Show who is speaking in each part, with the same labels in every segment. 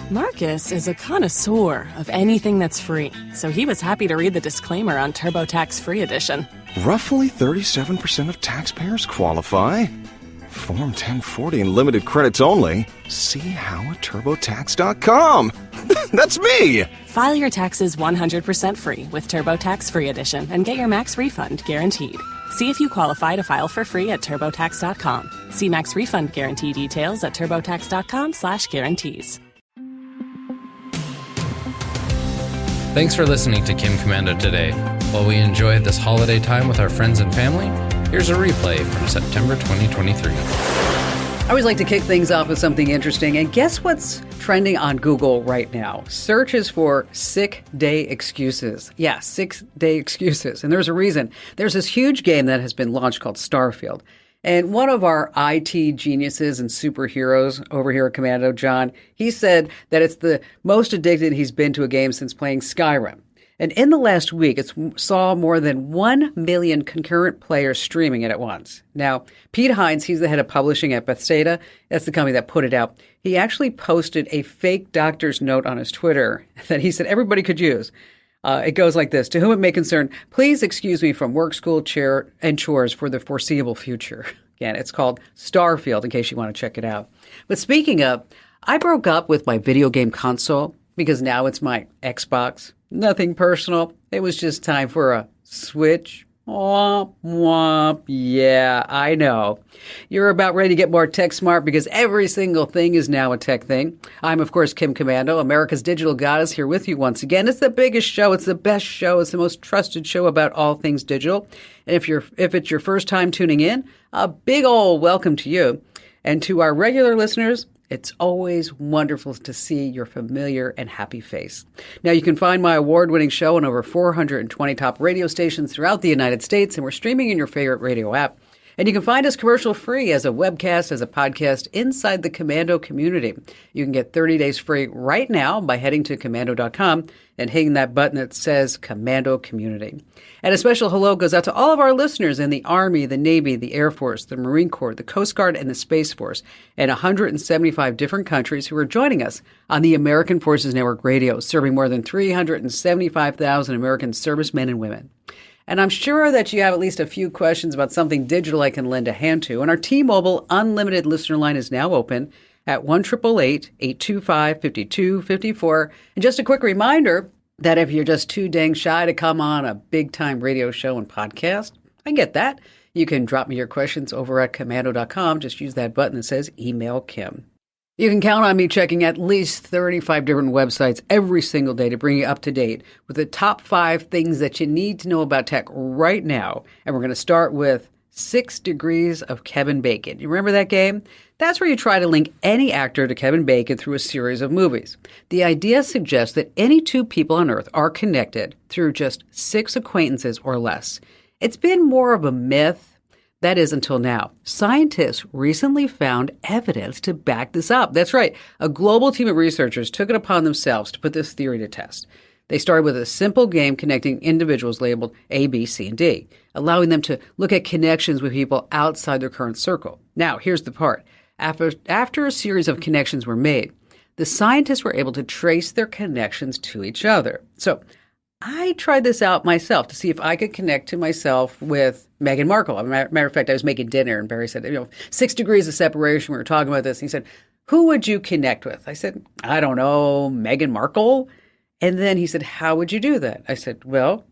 Speaker 1: Marcus is a connoisseur of anything that's free, so he was happy to read the disclaimer on TurboTax Free Edition.
Speaker 2: Roughly 37% of taxpayers qualify. Form 1040 and limited credits only. See how at TurboTax.com. That's me!
Speaker 1: File your taxes 100% free with TurboTax Free Edition and get your max refund guaranteed. See if you qualify to file for free at TurboTax.com. See max refund guarantee details at TurboTax.com/guarantees.
Speaker 3: Thanks for listening to Kim Komando today. While we enjoyed this holiday time with our friends and family, here's a replay from September 2023.
Speaker 4: I always like to kick things off with something interesting, and guess what's trending on Google right now? Searches for sick day excuses. Yeah, 6-day excuses. And there's a reason. There's this huge game that has been launched called Starfield. And one of our IT geniuses and superheroes over here at Commando, John, he said that it's the most addicted he's been to a game since playing Skyrim. And in the last week, it saw more than 1 million concurrent players streaming it at once. Now, Pete Hines, he's the head of publishing at Bethesda. That's the company that put it out. He actually posted a fake doctor's note on his Twitter that he said everybody could use. It goes like this: to whom it may concern, please excuse me from work, school, chair, and chores for the foreseeable future. Again, it's called Starfield in case you want to check it out. But speaking of, I broke up with my video game console because now it's my Xbox. Nothing personal. It was just time for a switch. Womp, womp. Yeah, I know. You're about ready to get more tech smart because every single thing is now a tech thing. I'm, of course, Kim Komando, America's digital goddess, here with you once again. It's the biggest show. It's the best show. It's the most trusted show about all things digital. And if it's your first time tuning in, a big ol' welcome to you. And to our regular listeners, it's always wonderful to see your familiar and happy face. Now, you can find my award-winning show on over 420 top radio stations throughout the United States, and we're streaming in your favorite radio app. And you can find us commercial-free as a webcast, as a podcast inside the Commando community. You can get 30 days free right now by heading to Commando.com and hitting that button that says Commando Community. And a special hello goes out to all of our listeners in the Army, the Navy, the Air Force, the Marine Corps, the Coast Guard, and the Space Force, and 175 different countries who are joining us on the American Forces Network Radio, serving more than 375,000 American servicemen and women. And I'm sure that you have at least a few questions about something digital I can lend a hand to. And our T-Mobile Unlimited listener line is now open at 1-888-825-5254. And just a quick reminder that if you're just too dang shy to come on a big-time radio show and podcast, I get that. You can drop me your questions over at Commando.com. Just use that button that says Email Kim. You can count on me checking at least 35 different websites every single day to bring you up to date with the top 5 things that you need to know about tech right now. And we're going to start with 6 Degrees of Kevin Bacon. You remember that game? That's where you try to link any actor to Kevin Bacon through a series of movies. The idea suggests that any 2 people on Earth are connected through just 6 acquaintances or less. It's been more of a myth. That is, until now. Scientists recently found evidence to back this up. That's right. A global team of researchers took it upon themselves to put this theory to test. They started with a simple game connecting individuals labeled A, B, C, and D, allowing them to look at connections with people outside their current circle. Now, here's the part. After a series of connections were made, the scientists were able to trace their connections to each other. So, I tried this out myself to see if I could connect to myself with Meghan Markle. As a matter of fact, I was making dinner and Barry said, 6 degrees of separation. We were talking about this. And he said, who would you connect with? I said, I don't know, Meghan Markle. And then he said, how would you do that? I said, well,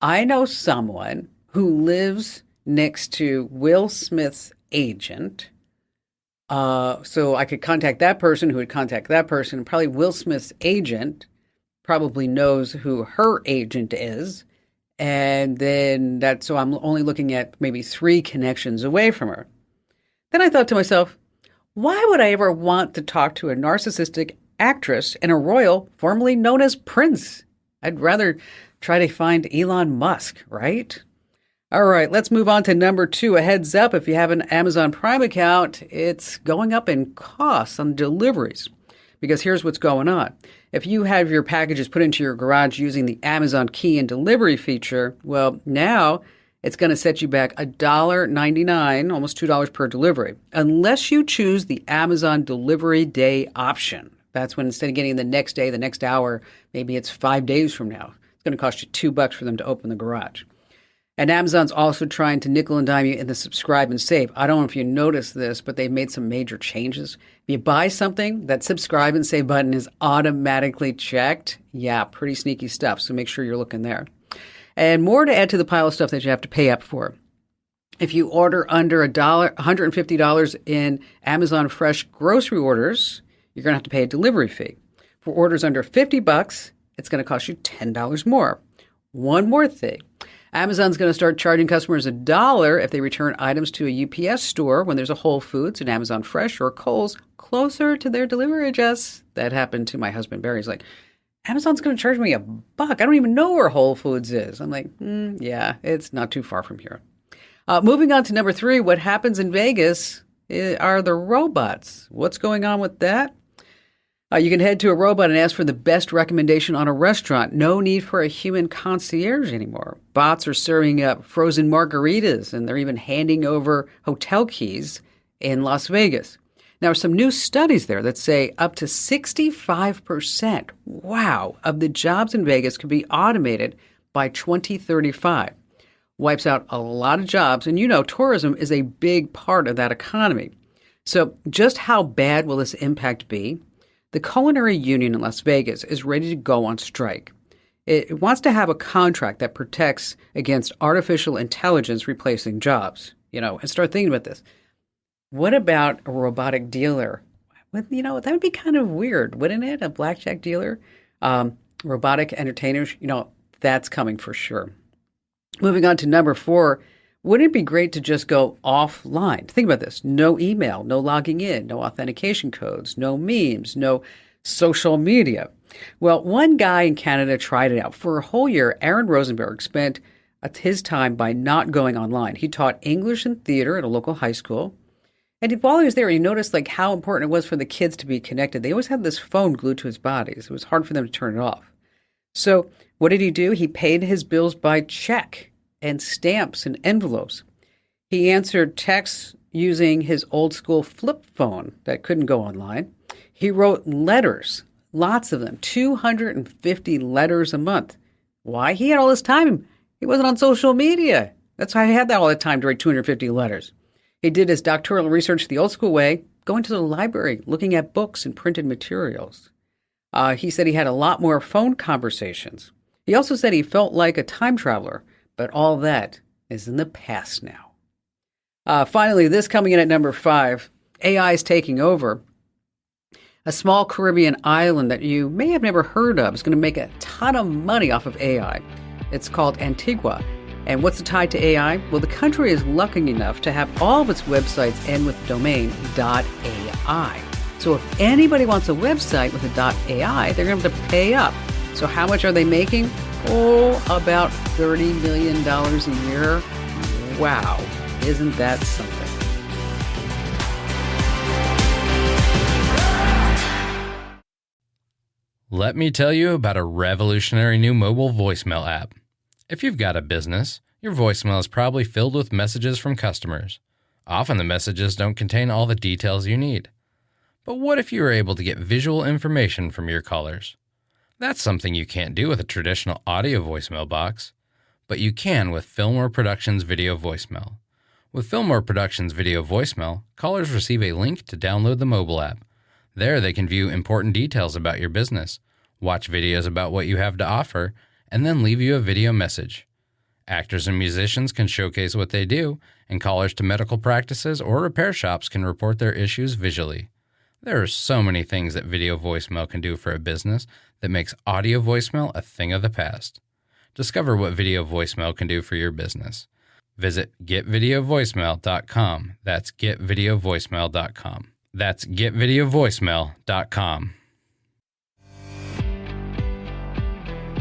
Speaker 4: I know someone who lives next to Will Smith's agent. So I could contact that person who would contact that person. And probably Will Smith's agent probably knows who her agent is. And then so I'm only looking at maybe 3 connections away from her. Then I thought to myself, why would I ever want to talk to a narcissistic actress and a royal formerly known as Prince? I'd rather try to find Elon Musk, right? All right, let's move on to number 2. A heads up, if you have an Amazon Prime account, it's going up in costs on deliveries. Because here's what's going on. If you have your packages put into your garage using the Amazon Key and Delivery feature, well, now it's going to set you back $1.99, almost $2 per delivery, unless you choose the Amazon Delivery Day option. That's when instead of getting the next day, the next hour, maybe it's 5 days from now. It's going to cost you $2 for them to open the garage. And Amazon's also trying to nickel and dime you in the subscribe and save. I don't know if you noticed this, but they've made some major changes. If you buy something, that subscribe and save button is automatically checked. Yeah, pretty sneaky stuff, so make sure you're looking there. And more to add to the pile of stuff that you have to pay up for. If you order under $150 in Amazon Fresh grocery orders, you're going to have to pay a delivery fee. For orders under $50, it's going to cost you $10 more. One more thing. Amazon's going to start charging customers $1 if they return items to a UPS store when there's a Whole Foods, an Amazon Fresh, or Kohl's closer to their delivery address. That happened to my husband, Barry. He's like, Amazon's going to charge me $1. I don't even know where Whole Foods is. I'm like, yeah, it's not too far from here. Moving on to number 3, what happens in Vegas are the robots. What's going on with that? You can head to a robot and ask for the best recommendation on a restaurant. No need for a human concierge anymore. Bots are serving up frozen margaritas, and they're even handing over hotel keys in Las Vegas. Now, some new studies there that say up to 65%, wow, of the jobs in Vegas could be automated by 2035. Wipes out a lot of jobs, and you know tourism is a big part of that economy. So just how bad will this impact be? The Culinary Union in Las Vegas is ready to go on strike. It wants to have a contract that protects against artificial intelligence replacing jobs. And start thinking about this. What about a robotic dealer? That would be kind of weird, wouldn't it? A blackjack dealer? Robotic entertainers, that's coming for sure. Moving on to number 4, wouldn't it be great to just go offline? Think about this. No email, no logging in, no authentication codes, no memes, no social media. Well, one guy in Canada tried it out. For a whole year, Aaron Rosenberg spent his time by not going online. He taught English and theater at a local high school. And while he was there, he noticed how important it was for the kids to be connected. They always had this phone glued to his bodies. It was hard for them to turn it off. So what did he do? He paid his bills by check and stamps and envelopes. He answered texts using his old school flip phone that couldn't go online. He wrote letters, lots of them, 250 letters a month. Why? He had all this time. He wasn't on social media. That's why he had that all the time to write 250 letters. He did his doctoral research the old school way, going to the library, looking at books and printed materials. He said he had a lot more phone conversations. He also said he felt like a time traveler, but all that is in the past now. Finally, this coming in at number 5, AI is taking over. A small Caribbean island that you may have never heard of is going to make a ton of money off of AI. It's called Antigua. And what's the tie to AI? Well, the country is lucky enough to have all of its websites end with the domain .ai. So if anybody wants a website with a .ai, they're going to have to pay up. So how much are they making? About $30 million a year. Wow, isn't that something?
Speaker 3: Let me tell you about a revolutionary new mobile voicemail app. If you've got a business, your voicemail is probably filled with messages from customers. Often the messages don't contain all the details you need. But what if you were able to get visual information from your callers? That's something you can't do with a traditional audio voicemail box, but you can with Fillmore Productions Video Voicemail. With Fillmore Productions Video Voicemail, callers receive a link to download the mobile app. There they can view important details about your business, watch videos about what you have to offer, and then leave you a video message. Actors and musicians can showcase what they do, and callers to medical practices or repair shops can report their issues visually. There are so many things that video voicemail can do for a business that makes audio voicemail a thing of the past. Discover what video voicemail can do for your business. Visit getvideovoicemail.com. That's getvideovoicemail.com. That's getvideovoicemail.com.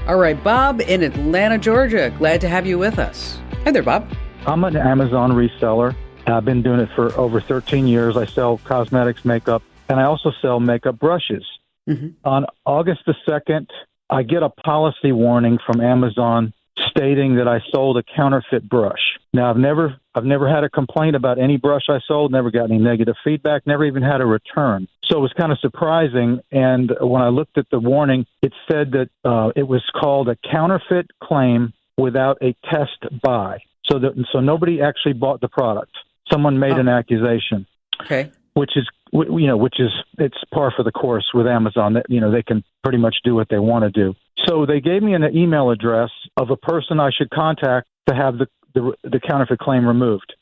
Speaker 4: All right, Bob in Atlanta, Georgia. Glad to have you with us. Hi there, Bob.
Speaker 5: I'm an Amazon reseller. I've been doing it for over 13 years. I sell cosmetics, makeup, and I also sell makeup brushes. Mm-hmm. On August the 2nd, I get a policy warning from Amazon stating that I sold a counterfeit brush. Now, I've never had a complaint about any brush I sold, never got any negative feedback, never even had a return. So it was kind of surprising. And when I looked at the warning, it said that it was called a counterfeit claim without a test buy. So nobody actually bought the product. Someone made an accusation.
Speaker 4: Okay.
Speaker 5: Which is it's par for the course with Amazon. That they can pretty much do what they want to do. So they gave me an email address of a person I should contact to have the counterfeit claim removed.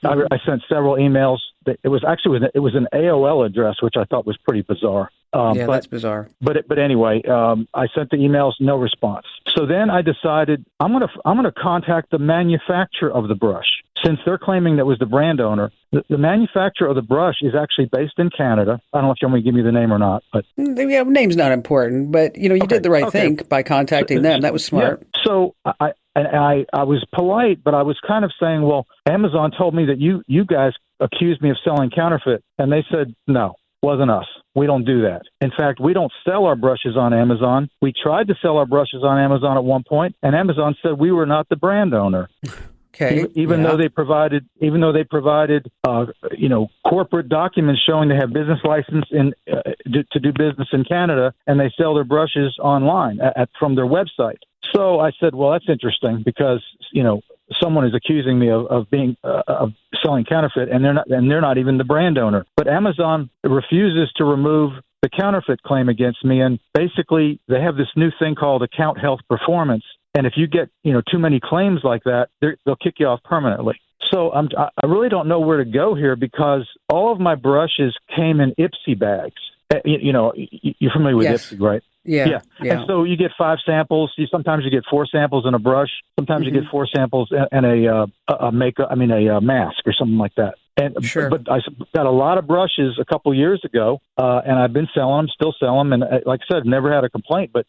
Speaker 5: I sent several emails. It was an AOL address, which I thought was pretty bizarre.
Speaker 4: That's bizarre.
Speaker 5: But anyway, I sent the emails, no response. So then I decided I'm gonna contact the manufacturer of the brush. Since they're claiming that was the brand owner, the manufacturer of the brush is actually based in Canada. I don't know if you want me to give me the name or not, but
Speaker 4: name's not important. But you did the right thing by contacting them. That was smart.
Speaker 5: Yeah. So I was polite, but I was kind of saying, well, Amazon told me that you guys accused me of selling counterfeit, and they said no, wasn't us. We don't do that. In fact, we don't sell our brushes on Amazon. We tried to sell our brushes on Amazon at one point, and Amazon said we were not the brand owner.
Speaker 4: Okay.
Speaker 5: Even though they provided, corporate documents showing they have business license to do business in Canada, and they sell their brushes online from their website. So I said, well, that's interesting because someone is accusing me of selling counterfeit, and they're not even the brand owner. But Amazon refuses to remove the counterfeit claim against me, and basically they have this new thing called Account Health Performance. And if you get, too many claims like that, they'll kick you off permanently. So I really don't know where to go here because all of my brushes came in Ipsy bags. You're familiar with Ipsy, right?
Speaker 4: Yeah.
Speaker 5: And so you get 5 samples. Sometimes you get 4 samples in a brush. Sometimes you get 4 samples and a mask or something like that. And
Speaker 4: sure.
Speaker 5: But I got a lot of brushes a couple years ago, and I've been selling them, still sell them, and like I said, never had a complaint. But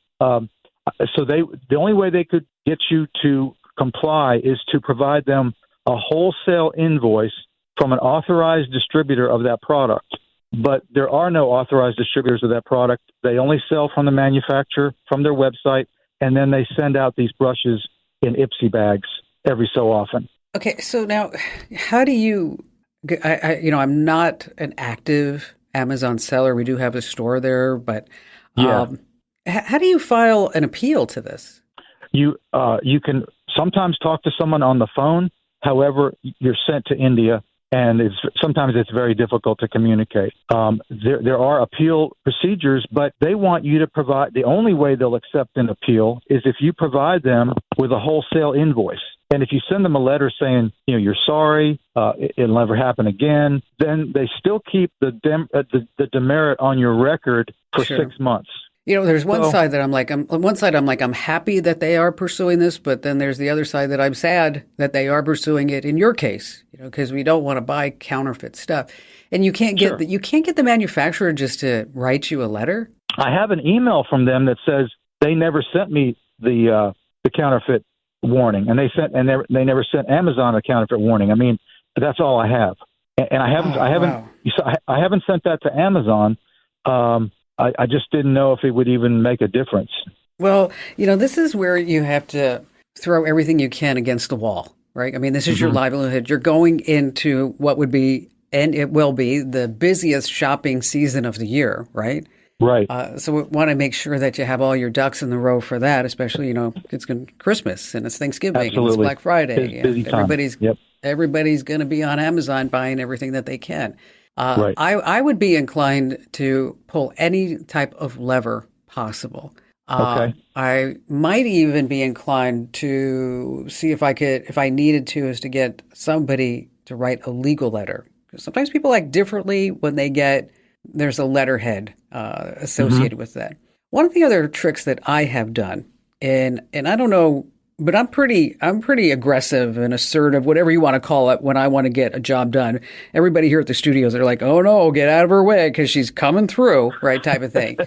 Speaker 5: so the only way they could get you to comply is to provide them a wholesale invoice from an authorized distributor of that product. But there are no authorized distributors of that product. They only sell from the manufacturer, from their website, and then they send out these brushes in Ipsy bags every so often.
Speaker 4: Okay, so now how do you I'm not an active Amazon seller. We do have a store there, but how do you file an appeal to this? You
Speaker 5: can sometimes talk to someone on the phone. However, you're sent to India, and sometimes it's very difficult to communicate. There are appeal procedures, but they want you to provide. The only way they'll accept an appeal is if you provide them with a wholesale invoice. And if you send them a letter saying, you're sorry, it'll never happen again, then they still keep the demerit on your record for 6 months.
Speaker 4: There's one side that I'm happy that they are pursuing this, but then there's the other side that I'm sad that they are pursuing it in your case, because we don't want to buy counterfeit stuff. And you can't get the manufacturer just to write you a letter.
Speaker 5: I have an email from them that says they never sent me the counterfeit warning, and they never sent Amazon a counterfeit warning. I mean, that's all I have, and I haven't sent that to Amazon. I just didn't know if it would even make a difference.
Speaker 4: Well, this is where you have to throw everything you can against the wall, right? I mean, this is your livelihood. You're going into what would be, and it will be, the busiest shopping season of the year, right?
Speaker 5: Right.
Speaker 4: So we want to make sure that you have all your ducks in the row for that, especially, it's Christmas and it's Thanksgiving and it's Black Friday.
Speaker 5: It's busy time.
Speaker 4: Everybody's going to be on Amazon buying everything that they can.
Speaker 5: Right.
Speaker 4: I would be inclined to pull any type of lever possible.
Speaker 5: Okay.
Speaker 4: I might even be inclined to see if I needed to, is to get somebody to write a legal letter. Because sometimes people act differently when there's a letterhead associated with that. One of the other tricks that I have done, and I don't know, but I'm pretty aggressive and assertive, whatever you want to call it, when I want to get a job done. Everybody here at the studios are like, oh no, get out of her way because she's coming through, right, type of thing,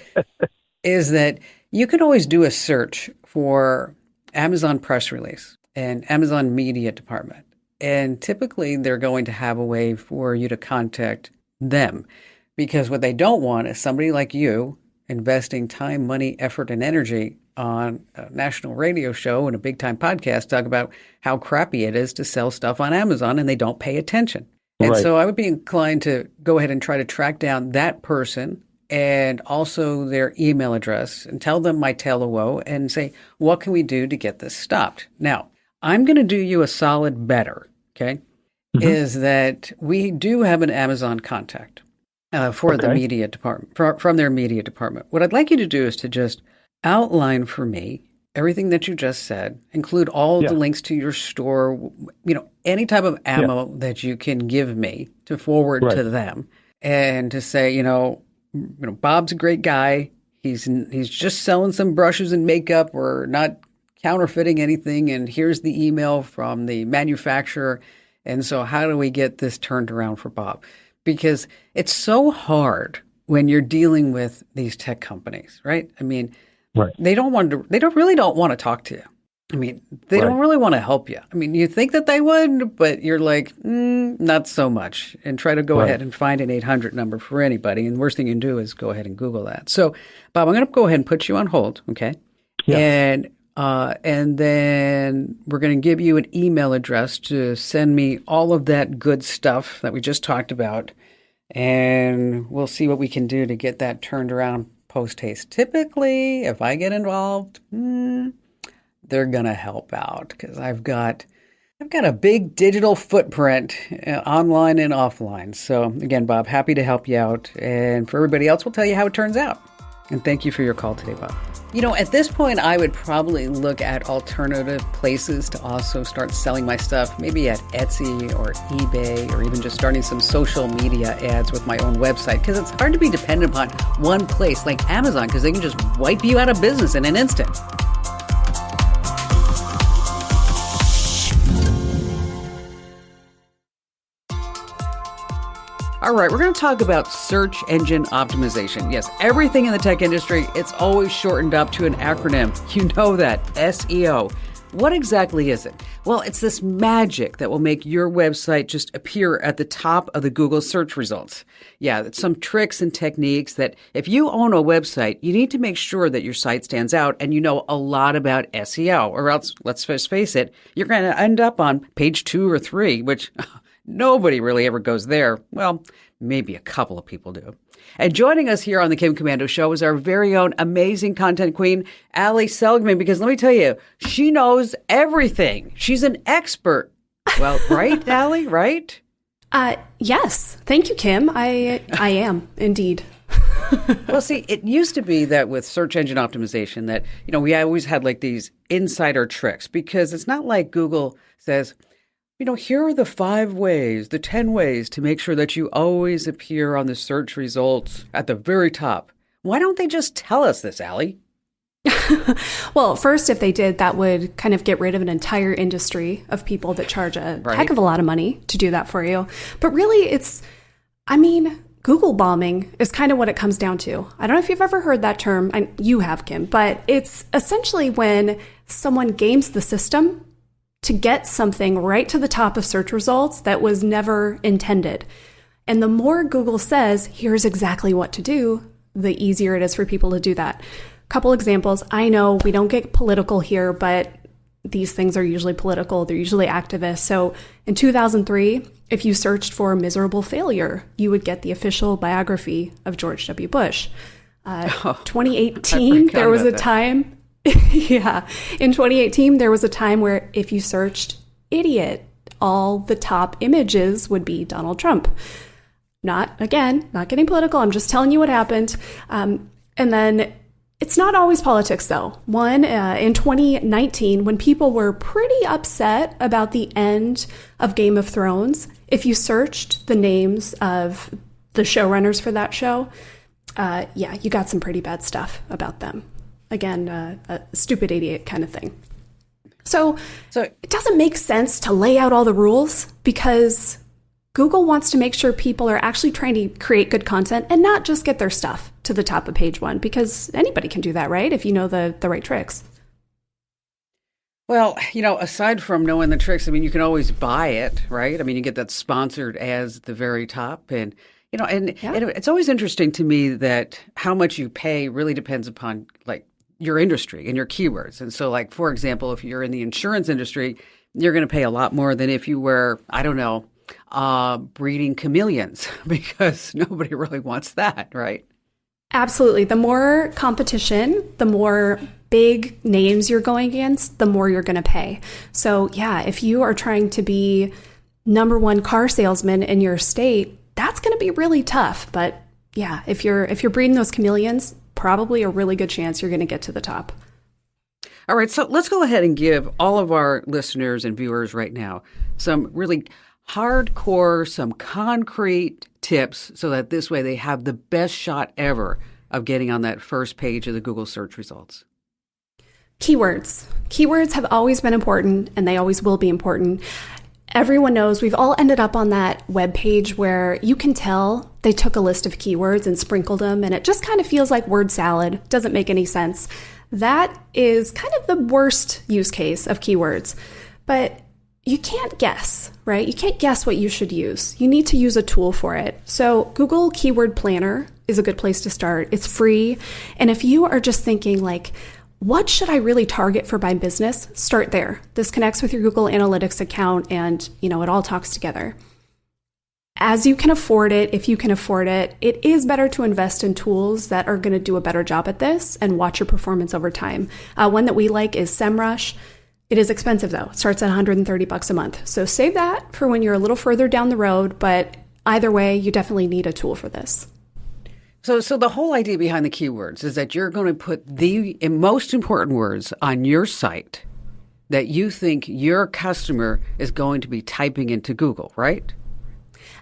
Speaker 4: is that you can always do a search for Amazon press release and Amazon media department. And typically they're going to have a way for you to contact them, because what they don't want is somebody like you investing time, money, effort, and energy on a national radio show and a big time podcast talk about how crappy it is to sell stuff on Amazon and they don't pay attention. And
Speaker 5: Right.
Speaker 4: so I would be inclined to go ahead and try to track down that person and also their email address and tell them my tale of woe and say, what can we do to get this stopped? Now, I'm going to do you a solid better, okay, is that we do have an Amazon contact for the
Speaker 5: Okay.
Speaker 4: media department, from their media department. What I'd like you to do is to just outline for me everything that you just said, include all of the
Speaker 5: Yeah.
Speaker 4: links to your store, any type of ammo that you can give me to forward to
Speaker 5: Right.
Speaker 4: them and to say, Bob's a great guy. He's just selling some brushes and makeup. We're not counterfeiting anything. And here's the email from the manufacturer. And so how do we get this turned around for Bob? Because it's so hard when you're dealing with these tech companies, right? I mean,
Speaker 5: Right.
Speaker 4: they don't really want to talk to you. I mean, they don't
Speaker 5: Right.
Speaker 4: really want to help you. I mean, you think that they would, but you're like, not so much. And try to go
Speaker 5: Right.
Speaker 4: ahead and find an 800 number for anybody. And the worst thing you can do is go ahead and Google that. So, Bob, I'm going to go ahead and put you on hold, okay?
Speaker 5: Yeah.
Speaker 4: And then we're going to give you an email address to send me all of that good stuff that we just talked about. And we'll see what we can do to get that turned around post haste. Typically, if I get involved, they're going to help out because I've got a big digital footprint online and offline. So again, Bob, happy to help you out. And for everybody else, we'll tell you how it turns out. And thank you for your call today, Bob. At this point, I would probably look at alternative places to also start selling my stuff, maybe at Etsy or eBay, or even just starting some social media ads with my own website, because it's hard to be dependent upon one place like Amazon, because they can just wipe you out of business in an instant. All right, we're going to talk about search engine optimization. Yes, everything in the tech industry, it's always shortened up to an acronym. You know that, SEO. What exactly is it? Well, it's this magic that will make your website just appear at the top of the Google search results. Yeah, it's some tricks and techniques that if you own a website, you need to make sure that your site stands out and you know a lot about SEO, or else, let's just face it, you're going to end up on page 2 or 3, which nobody really ever goes there. Well, maybe a couple of people do. And joining us here on the Kim Komando Show is our very own amazing content queen, Ali Seligman, because let me tell you, she knows everything. She's an expert. Well, right, Ali, right?
Speaker 6: Yes. Thank you, Kim. I am indeed.
Speaker 4: Well, see, it used to be that with search engine optimization that, we always had like these insider tricks, because it's not like Google says, here are the 5 ways, the 10 ways to make sure that you always appear on the search results at the very top. Why don't they just tell us this, Ali?
Speaker 6: Well, first, if they did, that would kind of get rid of an entire industry of people that charge a heck of a lot of money to do that for you. But really, Google bombing is kind of what it comes down to. I don't know if you've ever heard that term. You have, Kim, but it's essentially when someone games the system to get something right to the top of search results that was never intended. And the more Google says, here's exactly what to do, the easier it is for people to do that. Couple examples. I know we don't get political here, but these things are usually political. They're usually activist. So in 2003, if you searched for miserable failure, you would get the official biography of George W. Bush. 2018, there was a time... Yeah. In 2018, there was a time where if you searched idiot, all the top images would be Donald Trump. Not getting political. I'm just telling you what happened. And then it's not always politics, though. In 2019, when people were pretty upset about the end of Game of Thrones, if you searched the names of the showrunners for that show, you got some pretty bad stuff about them. Again, a stupid idiot kind of thing. So it doesn't make sense to lay out all the rules, because Google wants to make sure people are actually trying to create good content and not just get their stuff to the top of page 1, because anybody can do that, right? If you know the right tricks.
Speaker 4: Well, aside from knowing the tricks, you can always buy it, right? You get that sponsored ads at the very top, and And
Speaker 6: Yeah.
Speaker 4: it's always interesting to me that how much you pay really depends upon like your industry and your keywords. And so, like, for example, if you're in the insurance industry, you're going to pay a lot more than if you were, I don't know, breeding chameleons, because nobody really wants that, right?
Speaker 6: Absolutely. The more competition, the more big names you're going against, the more you're going to pay. So yeah, if you are trying to be number one car salesman in your state, that's going to be really tough. But yeah, if you're breeding those chameleons, probably a really good chance you're going to get to the top.
Speaker 4: All right, so let's go ahead and give all of our listeners and viewers right now some really hardcore, some concrete tips so that this way they have the best shot ever of getting on that first page of the Google search results.
Speaker 6: Keywords. Keywords have always been important, and they always will be important. Everyone knows we've all ended up on that web page where you can tell they took a list of keywords and sprinkled them, and it just kind of feels like word salad. Doesn't make any sense. That is kind of the worst use case of keywords. But you can't guess, right? You can't guess what you should use. You need to use a tool for it. So Google Keyword Planner is a good place to start. It's free. And if you are just thinking like, what should I really target for my business? Start there. This connects with your Google Analytics account, and it all talks together. As you can afford it, if you can afford it, it is better to invest in tools that are going to do a better job at this and watch your performance over time. One that we like is SEMrush. It is expensive though. It starts at $130 a month. So save that for when you're a little further down the road, but either way, you definitely need a tool for this.
Speaker 4: So the whole idea behind the keywords is that you're going to put the most important words on your site that you think your customer is going to be typing into Google, right?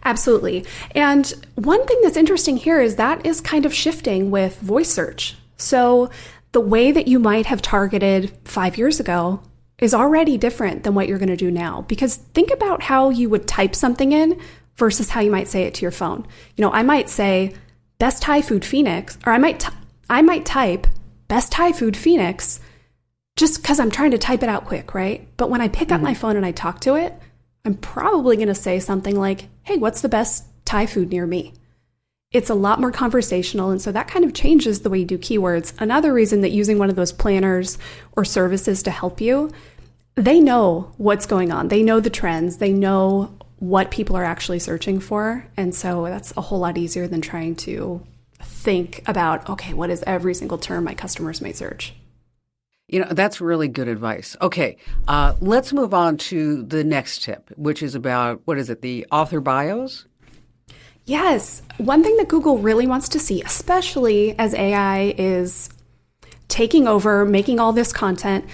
Speaker 6: Absolutely. And one thing that's interesting here is that is kind of shifting with voice search. So the way that you might have targeted 5 years ago is already different than what you're going to do now. Because think about how you would type something in versus how you might say it to your phone. I might say best Thai food Phoenix, or I might type best Thai food Phoenix just because I'm trying to type it out quick, right? But when I pick up my phone and I talk to it, I'm probably going to say something like, hey, what's the best Thai food near me? It's a lot more conversational, and so that kind of changes the way you do keywords. Another reason that using one of those planners or services to help you, they know what's going on. They know the trends. They know what people are actually searching for. And so that's a whole lot easier than trying to think about, okay, what is every single term my customers may search?
Speaker 4: That's really good advice. Okay, let's move on to the next tip, which is about, the author bios?
Speaker 6: Yes. One thing that Google really wants to see, especially as AI is taking over, making all this content,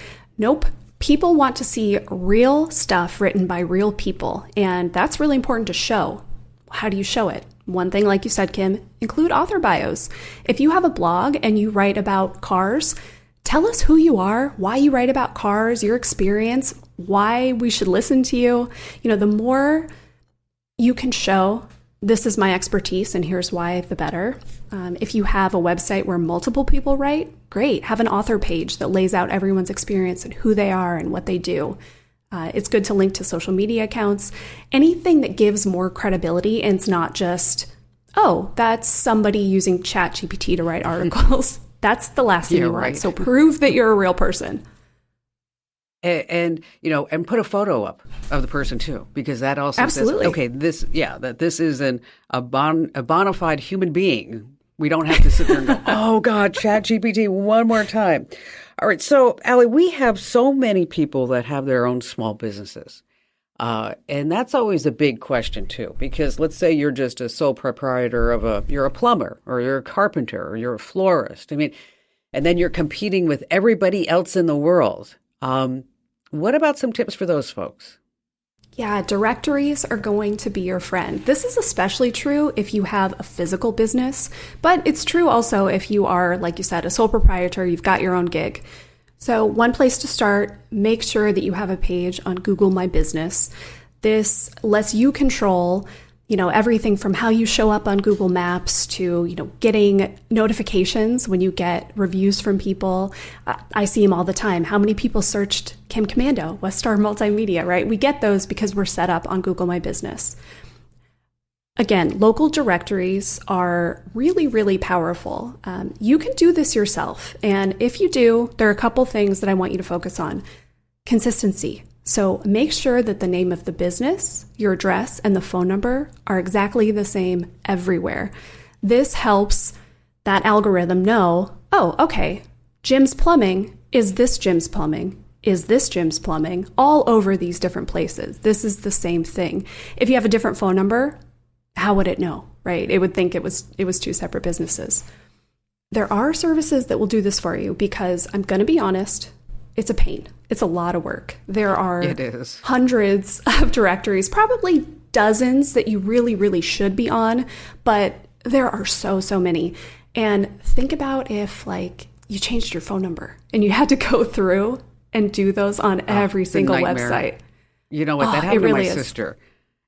Speaker 6: people want to see real stuff written by real people, and that's really important to show. How do you show it? One thing, like you said, Kim, include author bios. If you have a blog and you write about cars, tell us who you are, why you write about cars, your experience, why we should listen to you. The more you can show, this is my expertise and here's why, the better. If you have a website where multiple people write, great. Have an author page that lays out everyone's experience and who they are and what they do. It's good to link to social media accounts. Anything that gives more credibility and it's not just, oh, that's somebody using ChatGPT to write articles. That's the last thing you want. So prove that you're a real person.
Speaker 4: And put a photo up of the person too, because that also
Speaker 6: Absolutely.
Speaker 4: says, okay, that this is a bona fide human being. We don't have to sit there and go, oh God, ChatGPT one more time. All right, so Allie, we have so many people that have their own small businesses, and that's always a big question too. Because let's say you're just a sole proprietor you're a plumber, or you're a carpenter, or you're a florist. And then you're competing with everybody else in the world. What about some tips for those folks?
Speaker 6: Yeah, directories are going to be your friend. This is especially true if you have a physical business, but it's true also if you are, like you said, a sole proprietor, you've got your own gig. So one place to start, make sure that you have a page on Google My Business. This lets you control everything from how you show up on Google Maps to, getting notifications when you get reviews from people. I see them all the time. How many people searched Kim Komando, Westar Multimedia, right? We get those because we're set up on Google My Business. Again, local directories are really, really powerful. You can do this yourself. And if you do, there are a couple things that I want you to focus on. Consistency. So make sure that the name of the business, your address, and the phone number are exactly the same everywhere. This helps that algorithm know, oh, okay, Jim's Plumbing is this Jim's Plumbing, is this Jim's Plumbing, all over these different places. This is the same thing. If you have a different phone number, how would it know, right? It would think it was two separate businesses. There are services that will do this for you because I'm going to be honest, it's a pain. It's a lot of work. There are hundreds of directories, probably dozens that you really, really should be on, but there are so many. And think about if like you changed your phone number and you had to go through and do those on every single website.
Speaker 4: You know what? That happened to my sister.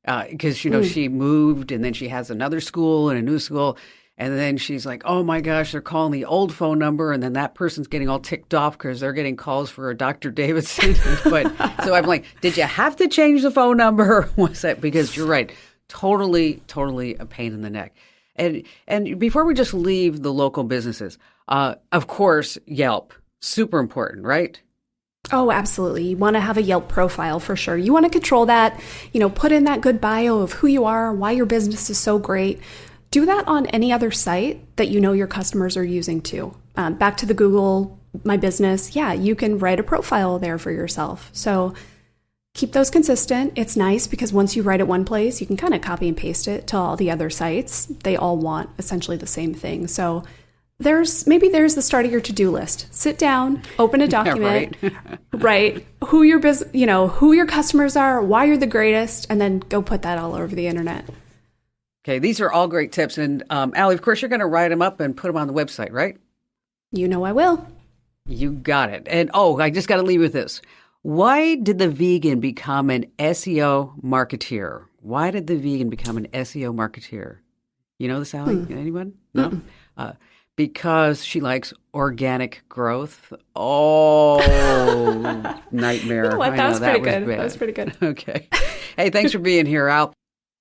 Speaker 4: Because, she moved and then she has another school and a new school. And then she's like, oh, my gosh, they're calling the old phone number. And then that person's getting all ticked off because they're getting calls for a Dr. Davidson. But so I'm like, did you have to change the phone number? Was that because you're right. Totally a pain in the neck. And before we just leave the local businesses, of course, Yelp, super important, right?
Speaker 6: Oh, absolutely. You want to have a Yelp profile for sure. You want to control that, put in that good bio of who you are, why your business is so great. Do that on any other site that your customers are using too. Back to the Google My Business. Yeah, you can write a profile there for yourself. So keep those consistent. It's nice because once you write it one place, you can kind of copy and paste it to all the other sites. They all want essentially the same thing. So there's the start of your to-do list. Sit down, open a document, write who your who your customers are, why you're the greatest, and then go put that all over the internet.
Speaker 4: Okay, these are all great tips. And Allie, of course, you're going to write them up and put them on the website, right?
Speaker 6: I will.
Speaker 4: You got it. And I just got to leave with this. Why did the vegan become an SEO marketeer? Why did the vegan become an SEO marketeer? You know this, Allie? Anyone? No? Because she likes organic growth. Oh, nightmare.
Speaker 6: You know what? That was pretty good. That was pretty good.
Speaker 4: Okay. Hey, thanks for being here, Al.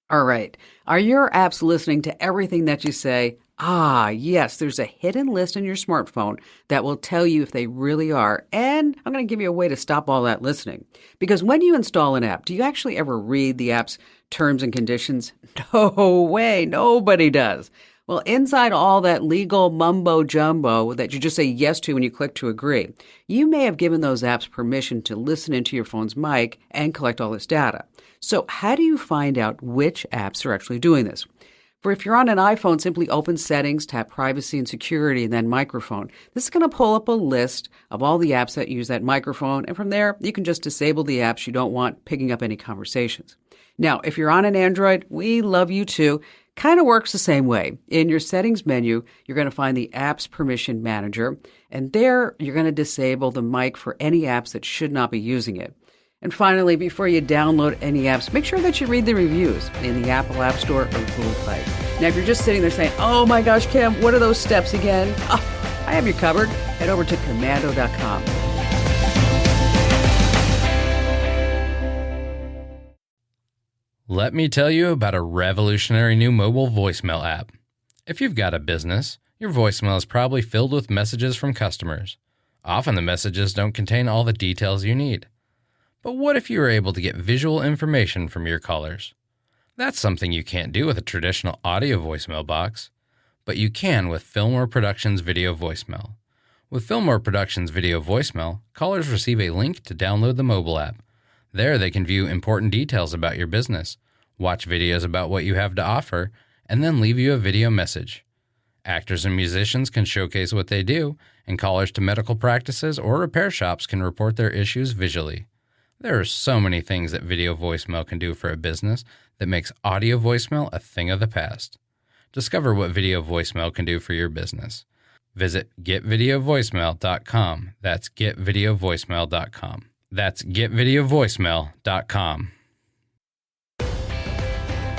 Speaker 4: All right. Are your apps listening to everything that you say? Yes, there's a hidden list in your smartphone that will tell you if they really are. And I'm going to give you a way to stop all that listening. Because when you install an app, do you actually ever read the app's terms and conditions? No way. Nobody does. Well, inside all that legal mumbo jumbo that you just say yes to when you click to agree, you may have given those apps permission to listen into your phone's mic and collect all this data. So how do you find out which apps are actually doing this? For if you're on an iPhone, simply open Settings, tap Privacy and Security, and then Microphone. This is going to pull up a list of all the apps that use that microphone, and from there, you can just disable the apps you don't want picking up any conversations. Now, if you're on an Android, we love you too. Kind of works the same way. In your settings menu, you're going to find the apps permission manager, and there you're going to disable the mic for any apps that should not be using it. And finally, before you download any apps, make sure that you read the reviews in the Apple App Store or Google Play. Now, if you're just sitting there saying, oh my gosh, Kim, what are those steps again? I have you covered. Head over to Komando.com.
Speaker 3: Let me tell you about a revolutionary new mobile voicemail app. If you've got a business, your voicemail is probably filled with messages from customers. Often the messages don't contain all the details you need. But what if you were able to get visual information from your callers? That's something you can't do with a traditional audio voicemail box, but you can with Fillmore Productions Video Voicemail. With Fillmore Productions Video Voicemail, callers receive a link to download the mobile app. There they can view important details about your business, watch videos about what you have to offer, and then leave you a video message. Actors and musicians can showcase what they do, and callers to medical practices or repair shops can report their issues visually. There are so many things that video voicemail can do for a business that makes audio voicemail a thing of the past. Discover what video voicemail can do for your business. Visit getvideovoicemail.com. That's getvideovoicemail.com. That's getvideovoicemail.com.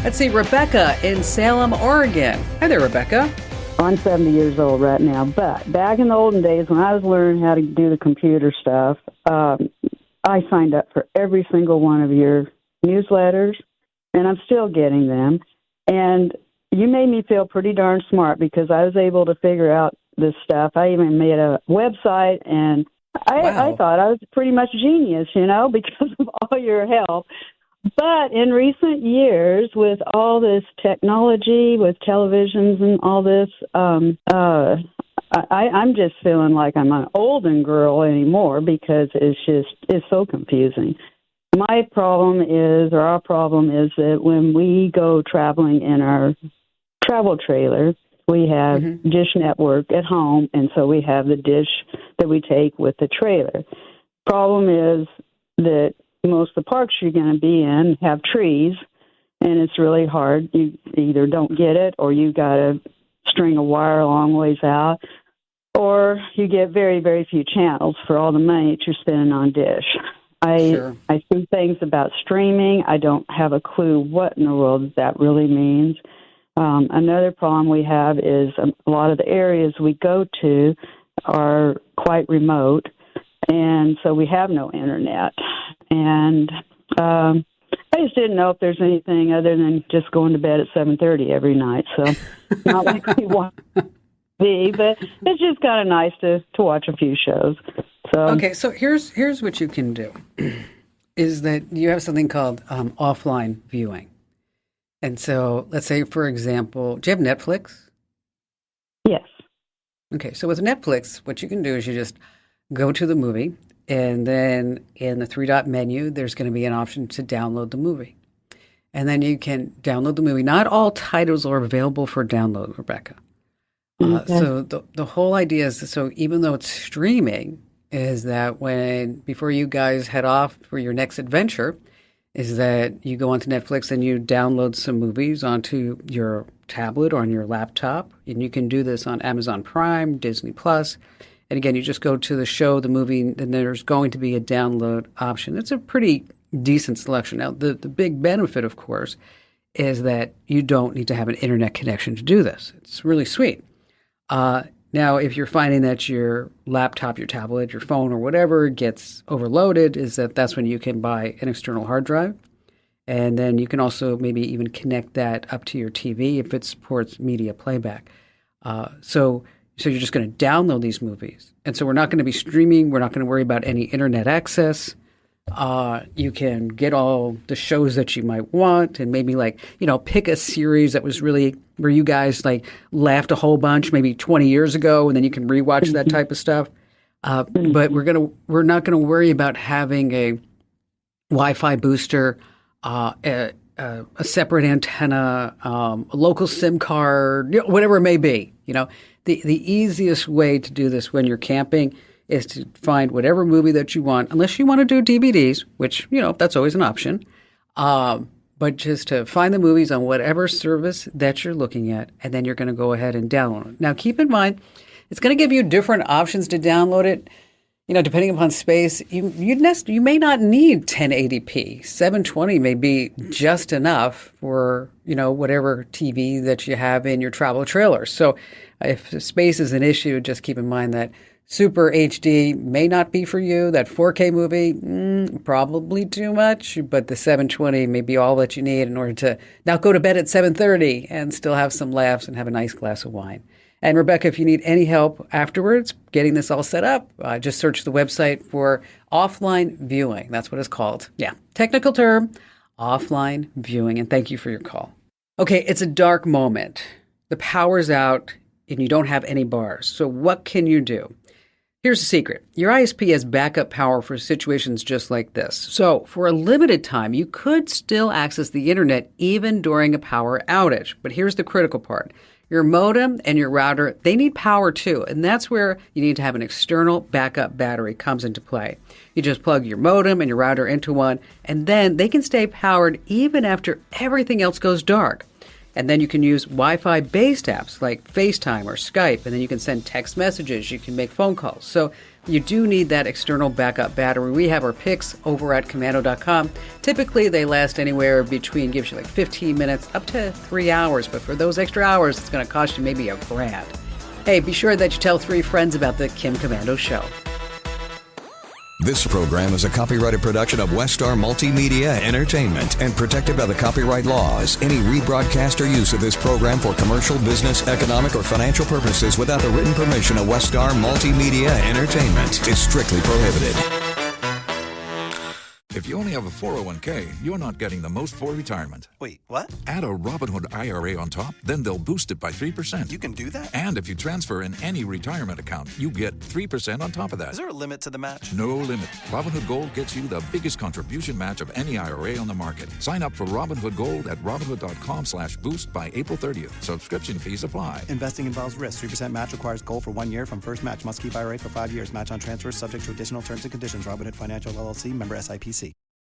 Speaker 4: Let's see, Rebecca in Salem, Oregon. Hi there, Rebecca.
Speaker 7: I'm 70 years old right now, but back in the olden days when I was learning how to do the computer stuff, I signed up for every single one of your newsletters, and I'm still getting them. And you made me feel pretty darn smart because I was able to figure out this stuff. I even made a website, and I thought I was pretty much genius, because of all your help. But in recent years, with all this technology, with televisions and all this, I'm just feeling like I'm an olden girl anymore because it's so confusing. My problem is, or our problem is, that when we go traveling in our travel trailer, we have Dish Network at home, and so we have the dish that we take with the trailer. Problem is that most of the parks you're going to be in have trees, and it's really hard. You either don't get it, or you got to string a wire a long ways out, or you get very, very few channels for all the money that you're spending on Dish. I see things about streaming. I don't have a clue what in the world that really means. Another problem we have is a lot of the areas we go to are quite remote, and so we have no internet. And I just didn't know if there's anything other than just going to bed at 7:30 every night. So not like we want to be, but it's just kind of nice to watch a few shows. So
Speaker 4: okay, so here's what you can do, is that you have something called offline viewing. And so let's say, for example, do you have Netflix?
Speaker 7: Yes.
Speaker 4: Okay, so with Netflix, what you can do is you just go to the movie, and then in the three-dot menu, there's going to be an option to download the movie. And then you can download the movie. Not all titles are available for download, Rebecca. So the whole idea is, so even though it's streaming, is that before you guys head off for your next adventure, is that you go onto Netflix and you download some movies onto your tablet or on your laptop. And you can do this on Amazon Prime, Disney Plus. And again, you just go to the show, the movie, and there's going to be a download option. It's a pretty decent selection. Now, the big benefit, of course, is that you don't need to have an internet connection to do this. It's really sweet. Now, if you're finding that your laptop, your tablet, your phone, or whatever gets overloaded, that's when you can buy an external hard drive. And then you can also maybe even connect that up to your TV if it supports media playback. So you're just going to download these movies. And so we're not going to be streaming. We're not going to worry about any internet access. You can get all the shows that you might want, and maybe pick a series that was really where you guys laughed a whole bunch maybe 20 years ago, and then you can rewatch that type of stuff. But we're not gonna worry about having a Wi-Fi booster, a separate antenna, a local SIM card, whatever it may be. The easiest way to do this when you're camping is to find whatever movie that you want, unless you want to do DVDs, which, that's always an option. But just to find the movies on whatever service that you're looking at, and then you're going to go ahead and download it. Now, keep in mind, it's going to give you different options to download it. Depending upon space, you may not need 1080p. 720 may be just enough for, whatever TV that you have in your travel trailer. So if space is an issue, just keep in mind that Super HD may not be for you. That 4K movie, probably too much, but the 720 may be all that you need in order to not go to bed at 7:30 and still have some laughs and have a nice glass of wine. And Rebecca, if you need any help afterwards getting this all set up, just search the website for offline viewing. That's what it's called. Yeah, technical term, offline viewing. And thank you for your call. Okay, it's a dark moment. The power's out and you don't have any bars. So what can you do? Here's the secret. Your ISP has backup power for situations just like this. So for a limited time, you could still access the internet even during a power outage. But here's the critical part. Your modem and your router, they need power too. And that's where you need to have an external backup battery comes into play. You just plug your modem and your router into one, and then they can stay powered even after everything else goes dark. And then you can use Wi-Fi based apps like FaceTime or Skype, and then you can send text messages, you can make phone calls. So you do need that external backup battery. We have our picks over at Komando.com. Typically they last anywhere between, gives you 15 minutes up to 3 hours, but for those extra hours, it's going to cost you maybe $1,000. Hey, be sure that you tell 3 friends about the Kim Komando Show.
Speaker 8: This program is a copyrighted production of Westar Multimedia Entertainment and protected by the copyright laws. Any rebroadcast or use of this program for commercial, business, economic, or financial purposes without the written permission of Westar Multimedia Entertainment is strictly prohibited.
Speaker 9: If you only have a 401k, you're not getting the most for retirement.
Speaker 10: Wait, what?
Speaker 9: Add a Robinhood IRA on top, then they'll boost it by 3%.
Speaker 10: You can do that?
Speaker 9: And if you transfer in any retirement account, you get 3% on top of that.
Speaker 10: Is there a limit to the match?
Speaker 9: No limit. Robinhood Gold gets you the biggest contribution match of any IRA on the market. Sign up for Robinhood Gold at Robinhood.com/boost by April 30th. Subscription fees apply.
Speaker 10: Investing involves risk. 3% match requires gold for 1 year from first match. Must keep IRA for 5 years. Match on transfers subject to additional terms and conditions. Robinhood Financial LLC, member SIPC.